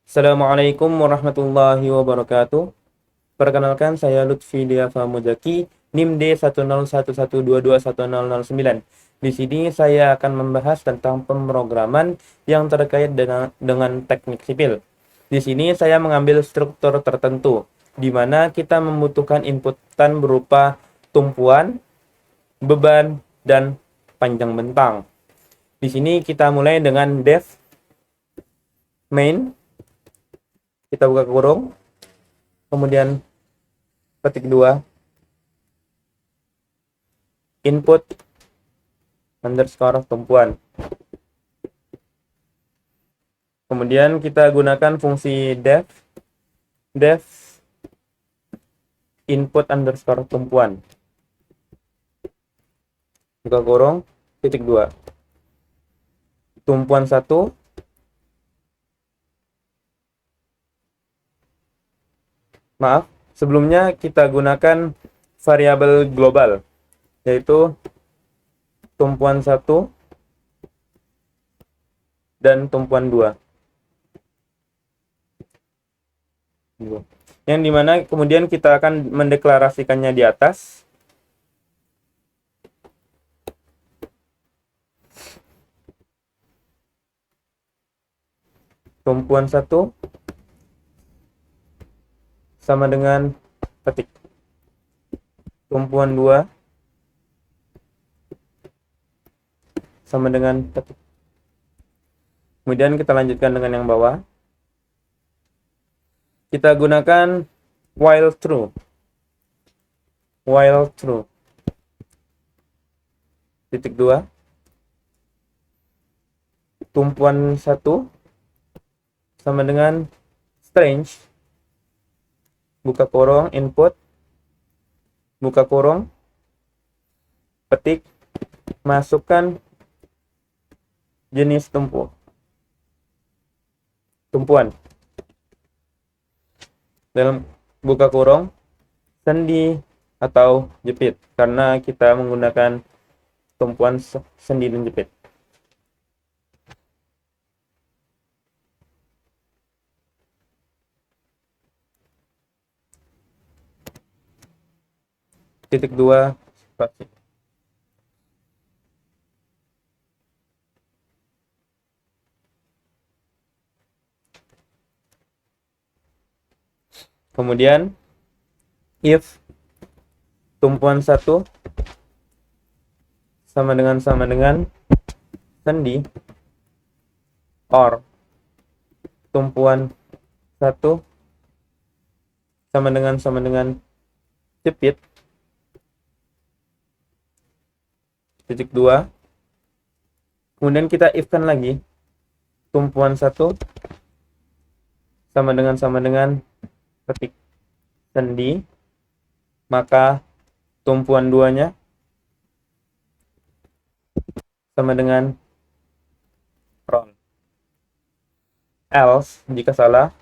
Assalamualaikum warahmatullahi wabarakatuh. Perkenalkan, saya Lutfi Diafa Muzaki, NIM D1011221009. Di sini saya akan membahas tentang pemrograman yang terkait dengan teknik sipil. Di sini saya mengambil struktur tertentu, di mana kita membutuhkan inputan berupa tumpuan, beban, dan panjang bentang. Di sini kita mulai dengan def main, kita buka kurung, kemudian ketik 2 input underscore tumpuan. Kemudian kita gunakan fungsi def input underscore tumpuan. Buka kurung, titik 2. Tumpuan 1 maaf, sebelumnya kita gunakan variabel global, yaitu tumpuan 1 dan tumpuan 2. Yang dimana kemudian kita akan mendeklarasikannya di atas. Tumpuan 1 sama dengan ketik. Tumpuan 2 sama dengan ketik. Kemudian kita lanjutkan dengan yang bawah. Kita gunakan while true. Titik 2. Tumpuan 1 sama dengan strange. Buka kurung, input. Buka kurung. Ketik. Masukkan jenis tumpuan. Dalam buka kurung, sendi atau jepit, karena kita menggunakan tumpuan sendi dan jepit. Titik 2 spasi. Kemudian if tumpuan 1 sama dengan sendi or tumpuan 1 sama dengan jepit. Titik 2. Kemudian kita if-kan lagi tumpuan 1 sama dengan ketik sendi, maka tumpuan 2-nya sama dengan round. Else jika salah.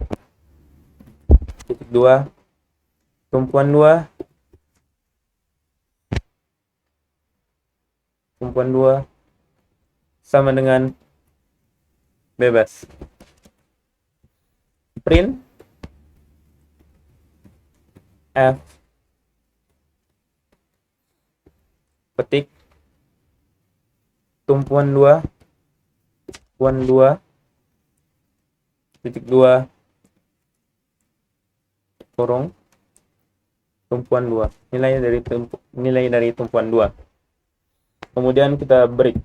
Titik 2. Tumpuan 2 sama dengan bebas. Print F petik tumpuan 2 titik 2 kurung tumpuan 2, nilai dari tumpuan 2. Kemudian kita break.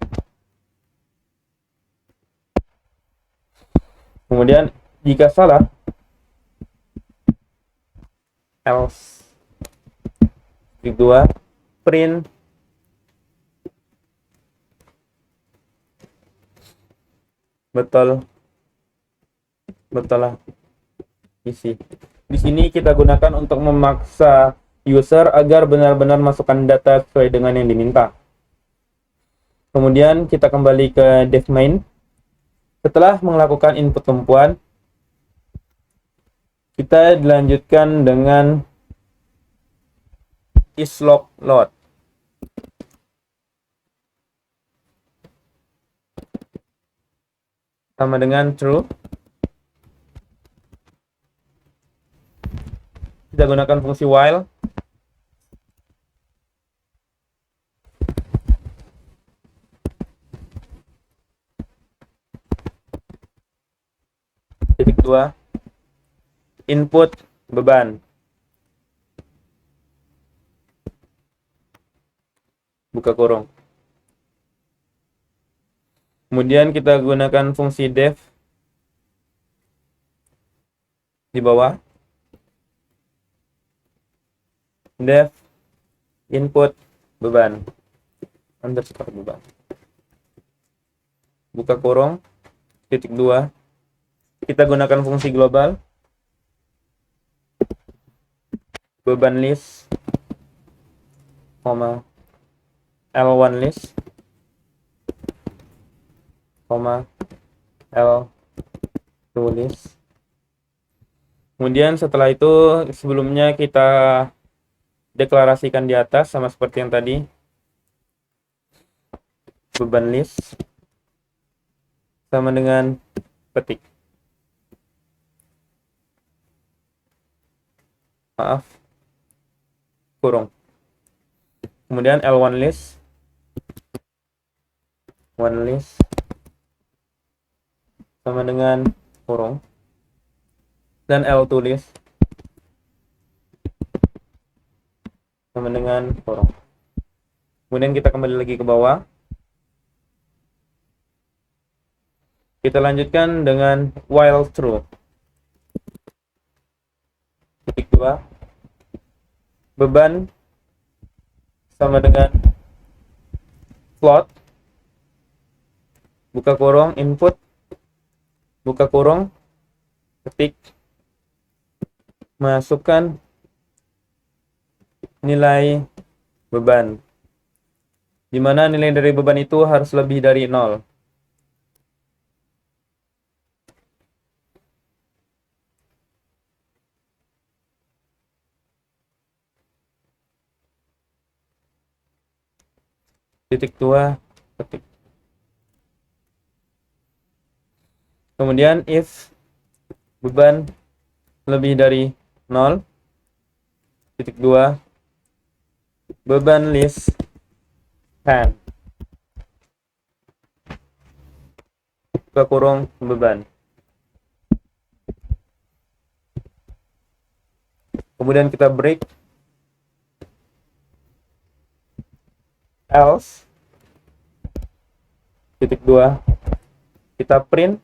Kemudian jika salah, else. Titik 2 print betul lah isi. Di sini kita gunakan untuk memaksa user agar benar-benar masukkan data sesuai dengan yang diminta. Kemudian kita kembali ke def main. Setelah melakukan input tumpuan, kita dilanjutkan dengan islog load. Sama dengan true. kita gunakan fungsi while. Titik 2, input beban, buka kurung. Kemudian kita gunakan fungsi def di bawah. Def input beban underscore beban, buka kurung. Titik 2, kita gunakan fungsi global, beban list, L1 list, L2 list. Kemudian setelah itu sebelumnya kita deklarasikan di atas sama seperti yang tadi. Beban list sama dengan petik. Kurung. Kemudian L1 list, one list sama dengan kurung, dan L2 list sama dengan kurung. Kemudian kita kembali lagi ke bawah. Kita lanjutkan dengan while true. Titik 2, beban sama dengan float, buka kurung, input, buka kurung, ketik, masukkan nilai beban, di mana nilai dari beban itu harus lebih dari 0. Titik 2, ketik. Kemudian if beban lebih dari 0, titik 2, beban list 10, buka kurung, beban. Kemudian kita break, else, titik 2, kita print,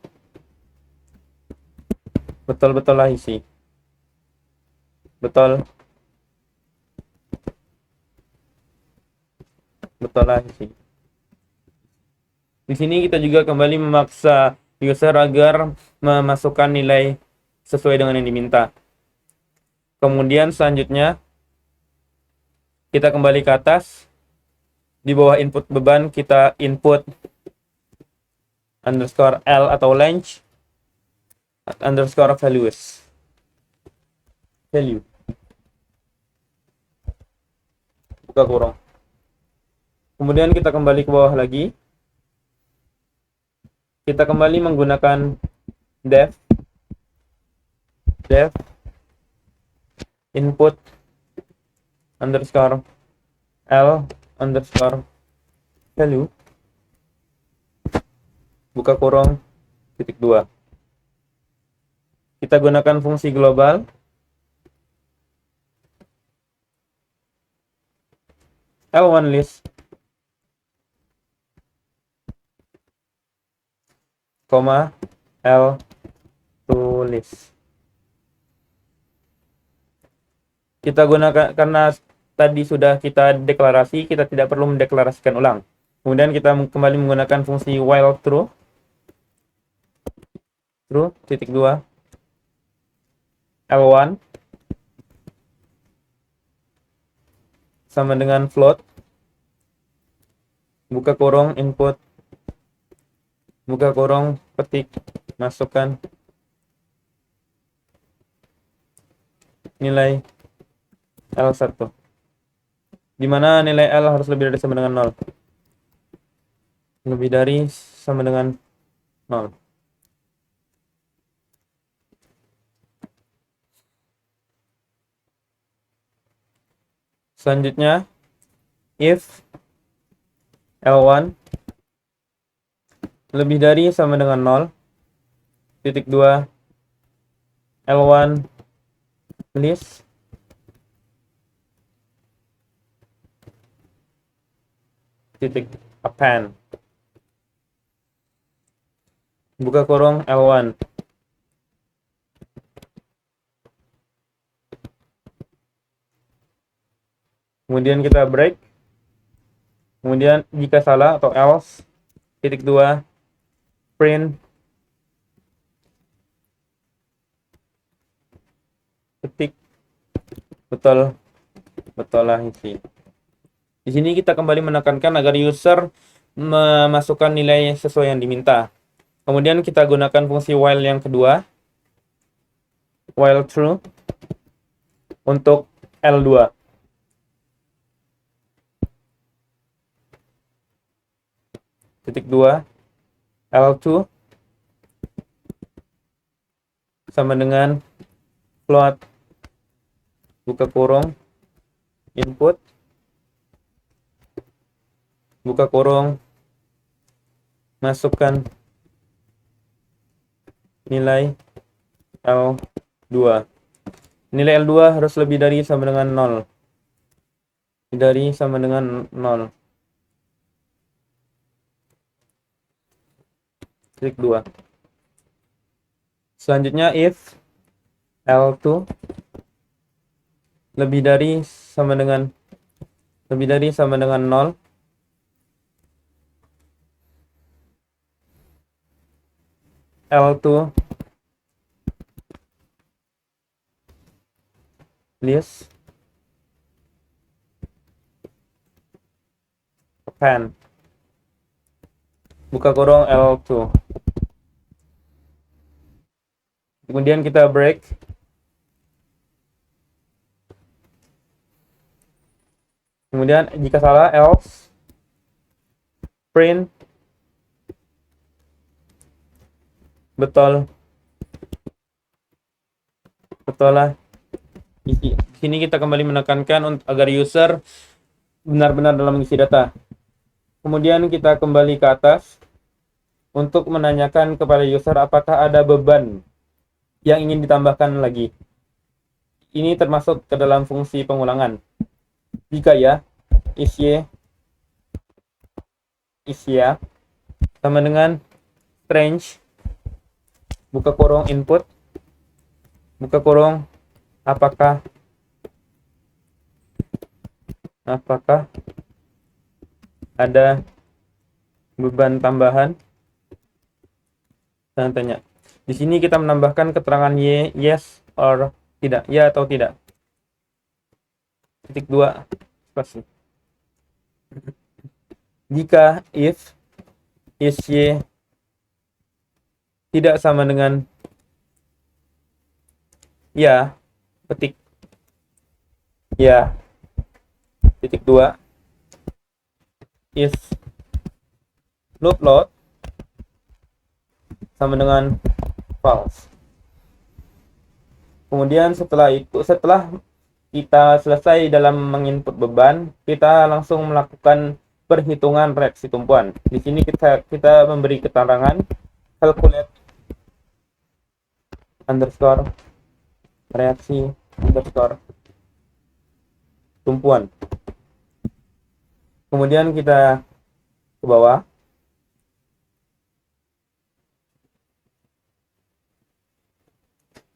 betul-betul lah isi, betul lah isi. Di sini kita juga kembali memaksa user agar memasukkan nilai sesuai dengan yang diminta. Kemudian selanjutnya kita kembali ke atas. Di bawah input beban kita input underscore L atau length underscore values, value, buka kurung. Kemudian kita kembali ke bawah lagi. Kita kembali menggunakan def input underscore L underscore value, buka kurung, titik 2. Kita gunakan fungsi global, L1 list, L2 list. Kita gunakan karena tadi sudah kita deklarasi, kita tidak perlu mendeklarasikan ulang. Kemudian kita kembali menggunakan fungsi while true, titik 2, L1 sama dengan float, buka kurung, input, buka kurung, petik, masukkan nilai L1, di mana nilai L harus lebih dari sama dengan 0. Lebih dari sama dengan 0. Selanjutnya, if L1 lebih dari sama dengan 0, titik 2, L1 list titik append, buka kurung L1. Kemudian kita break. Kemudian jika salah atau else, titik 2, print ketik betul lah isi. Di sini kita kembali menekankan agar user memasukkan nilai sesuai yang diminta. Kemudian kita gunakan fungsi while yang kedua, while true, untuk L2. Titik 2, L2 sama dengan float, buka kurung, input, buka kurung, masukkan nilai L2. Nilai L2 harus lebih dari sama dengan 0. Lebih dari sama dengan 0. Titik 2. Selanjutnya if L2 lebih dari sama dengan 0, L2 list append, buka kurung L2. Kemudian kita break. Kemudian jika salah else, print betul lah isi. Di sini kita kembali menekankan agar user benar-benar dalam mengisi data. Kemudian kita kembali ke atas untuk menanyakan kepada user apakah ada beban yang ingin ditambahkan lagi. Ini termasuk ke dalam fungsi pengulangan. Jika ya, is ya sama dengan strange, buka kurung input, buka kurung apakah ada beban tambahan, dan tanya. Di sini kita menambahkan keterangan yes or tidak, ya atau tidak. Titik 2 spasi. Jika if is y tidak sama dengan ya, ketik ya. Titik 2 is loop load sama dengan false. Kemudian setelah kita selesai dalam menginput beban, kita langsung melakukan perhitungan reaksi tumpuan. Di sini kita memberi keterangan calculate underscore reaksi underscore tumpuan. Kemudian kita ke bawah.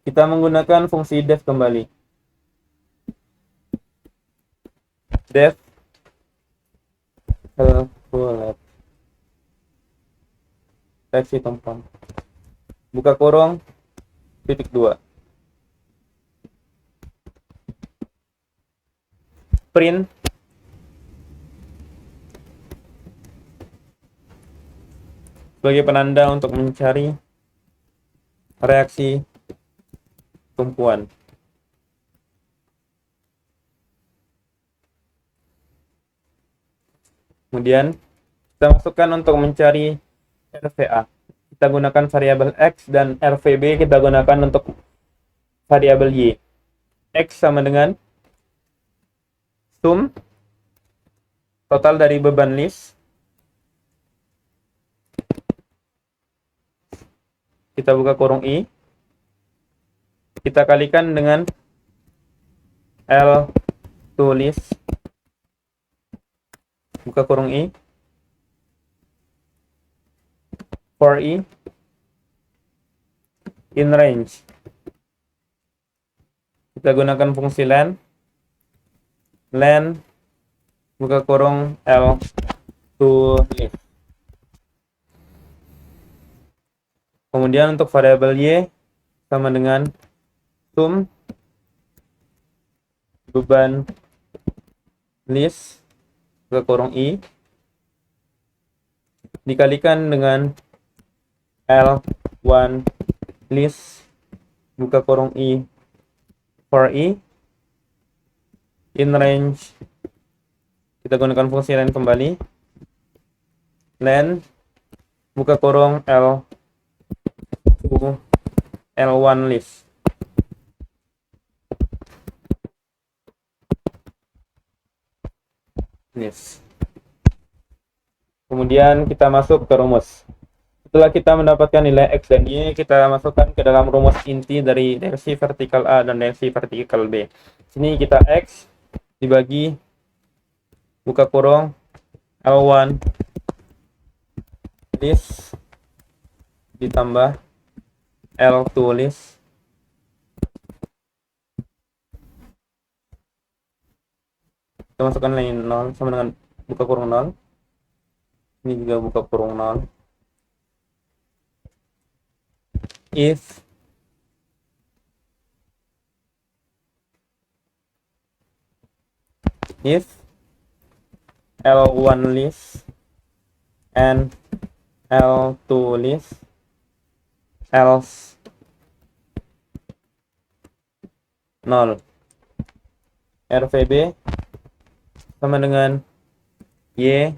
Kita menggunakan fungsi def kembali. Def calculate reaksi tumpuan. Buka kurung titik 2. Print sebagai penanda untuk mencari reaksi tumpuan. Kemudian kita masukkan untuk mencari RVA. Kita gunakan variabel X dan RVB kita gunakan untuk variabel Y. X sama dengan sum total dari beban list, kita buka kurung I, kita kalikan dengan L tulis, buka kurung I, for I, in range, kita gunakan fungsi len, buka kurung L tulis. Kemudian untuk variabel Y sama dengan sum beban list, buka kurung I, dikalikan dengan L1 list, buka kurung I, for I, in range, kita gunakan fungsi len kembali, len, buka kurung L1 list. Yes. Kemudian kita masuk ke rumus. Setelah kita mendapatkan nilai X dan Y, kita masukkan ke dalam rumus inti dari direksi vertikal A dan direksi vertikal B. Sini kita X dibagi, buka kurung, L1 list ditambah L2 list kita masukkan lain 0 sama dengan buka kurung 0, ini juga buka kurung 0, if L1 list and L2 list else 0, RVB sama dengan Y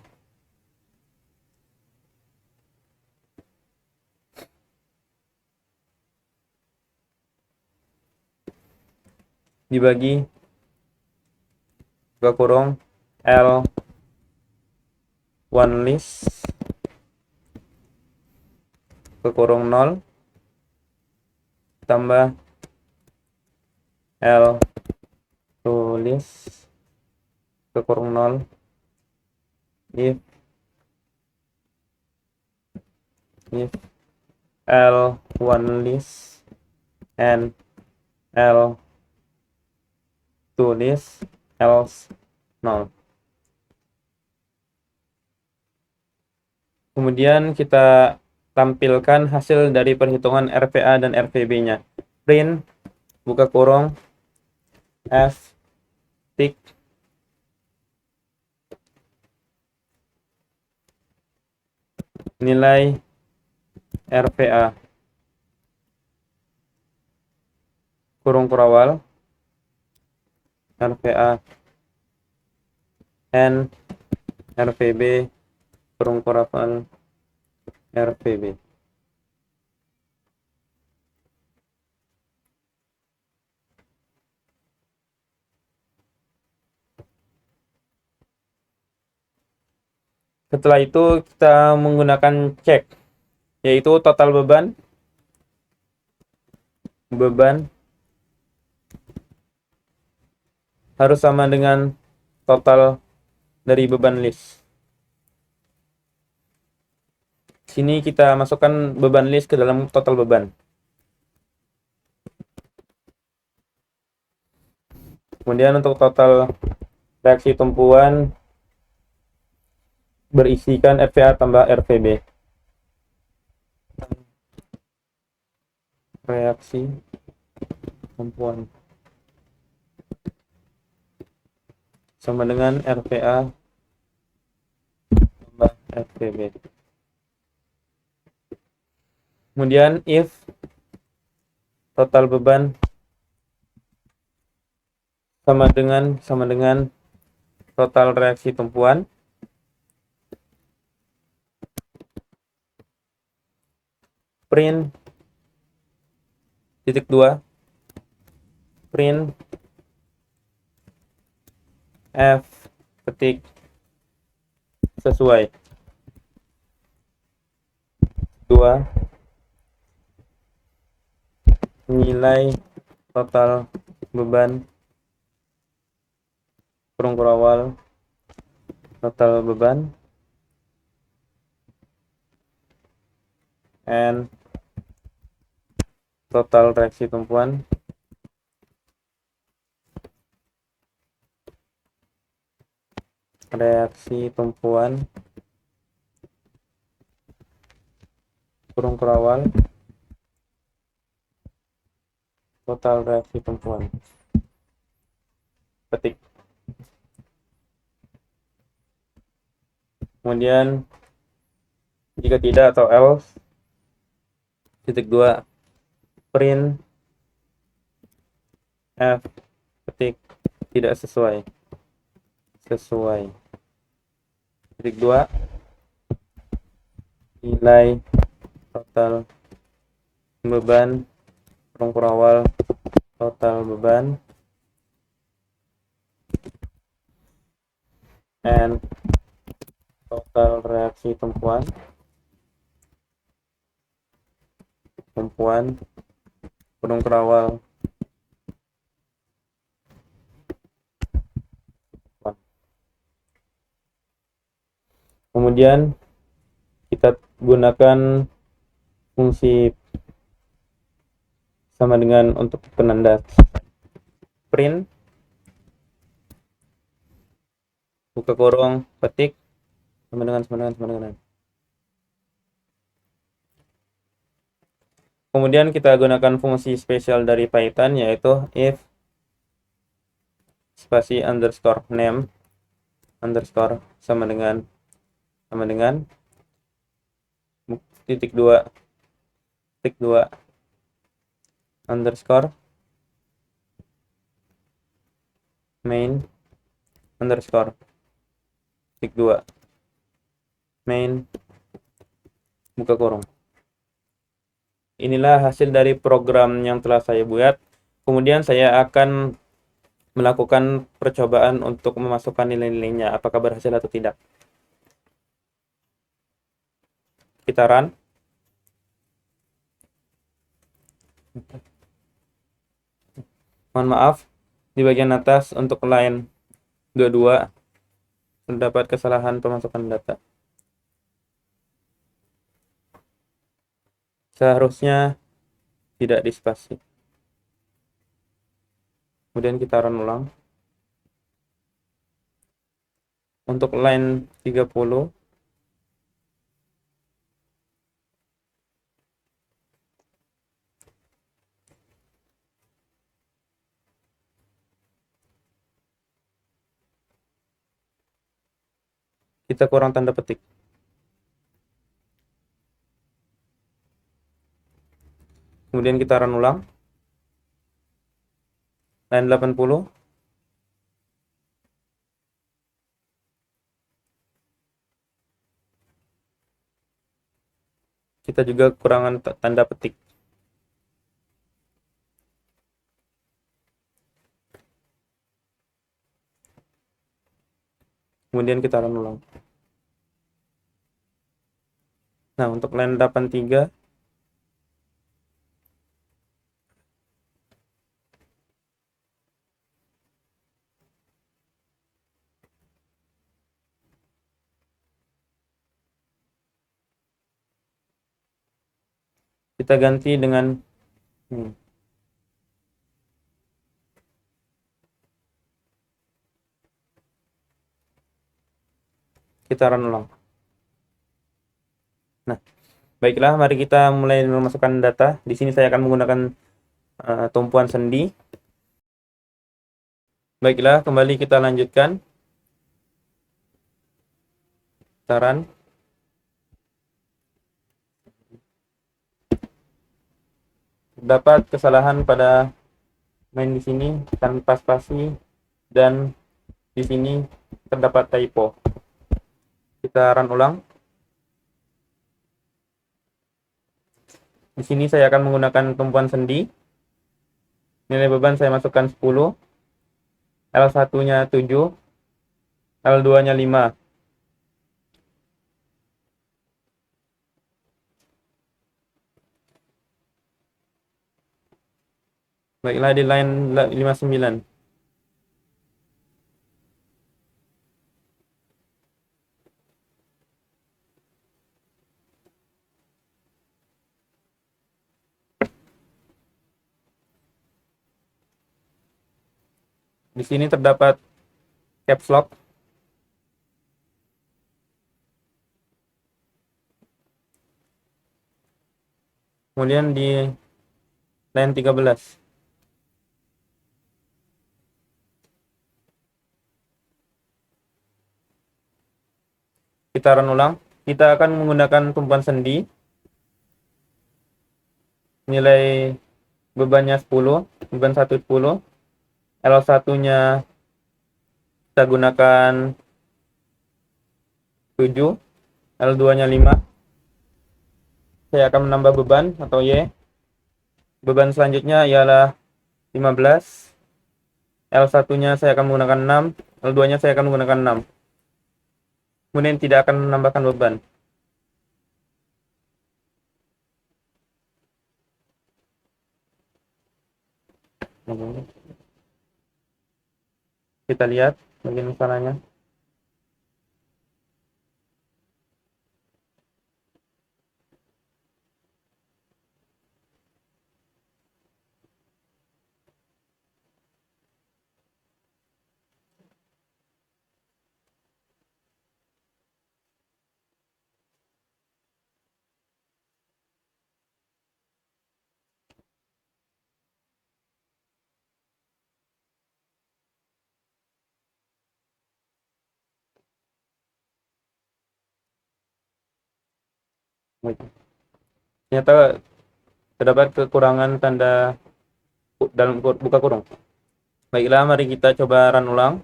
dibagi, buka kurung, L1 list, buka kurung 0, tambah L2 list, buka kurung 0, if L1 list and L2 list else 0. Kemudian kita tampilkan hasil dari perhitungan RPA dan RVB-nya. Print, buka kurung, F tick, nilai RPA, kurung kurawal, RPA, N, RVB, kurung kurawal, RVB. Setelah itu kita menggunakan cek, yaitu total beban harus sama dengan total dari beban list. Sini kita masukkan beban list ke dalam total beban. Kemudian untuk total reaksi tumpuan berisikan RPA tambah RVB. Reaksi tumpuan sama dengan RPA tambah RVB. Kemudian if total beban sama dengan total reaksi tumpuan, print titik 2, print F ketik sesuai. 2. Nilai total beban kurung awal total beban and total reaksi tumpuan kurung awal total reaksi tumpuan. Petik. Kemudian jika tidak atau else, titik 2, print F ketik tidak sesuai. Titik 2, nilai total beban kurung awal total beban and total reaksi tumpuan kurung awal. Kemudian kita gunakan fungsi sama dengan untuk penanda. Print buka kurung petik sama dengan. Kemudian kita gunakan fungsi spesial dari Python, yaitu if spasi underscore name underscore sama dengan titik 2 underscore main underscore titik 2 main buka kurung. Inilah hasil dari program yang telah saya buat. Kemudian saya akan melakukan percobaan untuk memasukkan nilai-nilainya, apakah berhasil atau tidak. Kita run. Mohon maaf, di bagian atas untuk line 22 terdapat kesalahan pemasukan data. Seharusnya tidak dispasi. Kemudian kita run ulang. Untuk line 30 kita kurang tanda petik. Kemudian kita run ulang. Line 80 kita juga kekurangan tanda petik. Kemudian kita run ulang. Nah, untuk line 83 kita ganti dengan kita run ulang. Nah, baiklah, mari kita mulai memasukkan data. Di sini saya akan menggunakan tumpuan sendi. Baiklah, kembali kita lanjutkan. Kita run. Terdapat kesalahan pada main di sini tanpa spasi dan di sini terdapat typo. Kita run ulang. Di sini saya akan menggunakan tumpuan sendi. Nilai beban saya masukkan 10. L1-nya 7, L2-nya 5. Baiklah, di line 59. Di sini terdapat caps lock. Kemudian di line 13. Kita run ulang. Kita akan menggunakan tumpuan sendi. Nilai bebannya 10, beban 1 10. L1-nya kita gunakan 7, L2-nya 5. Saya akan menambah beban atau Y. Beban selanjutnya ialah 15. L1-nya saya akan menggunakan 6, L2-nya saya akan menggunakan 6. Kemudian tidak akan menambahkan beban. Kita lihat bagian sananya. Ternyata terdapat kekurangan tanda dalam buka kurung. Baiklah, mari kita coba run ulang.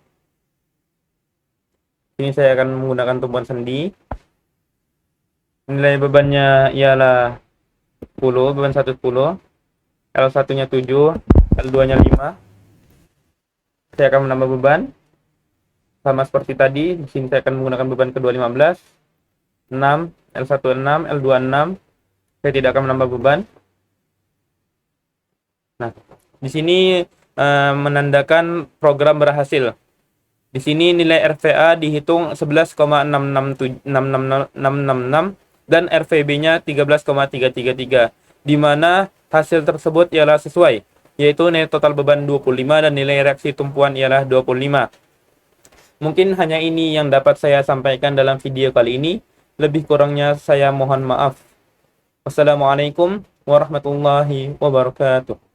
Ini saya akan menggunakan tumpuan sendi. Nilai bebannya ialah 10, beban 1 10. L1-nya 7, L2-nya 5. Saya akan menambah beban. Sama seperti tadi, di sini saya akan menggunakan beban kedua 15. 6, L1 6, L2 6. Saya tidak akan menambah beban. Nah, di sini menandakan program berhasil. Di sini nilai RVA dihitung 11,667666 dan RVB-nya 13,333, di mana hasil tersebut ialah sesuai, yaitu nilai total beban 25 dan nilai reaksi tumpuan ialah 25. Mungkin hanya ini yang dapat saya sampaikan dalam video kali ini. Lebih kurangnya saya mohon maaf. Wassalamualaikum warahmatullahi wabarakatuh.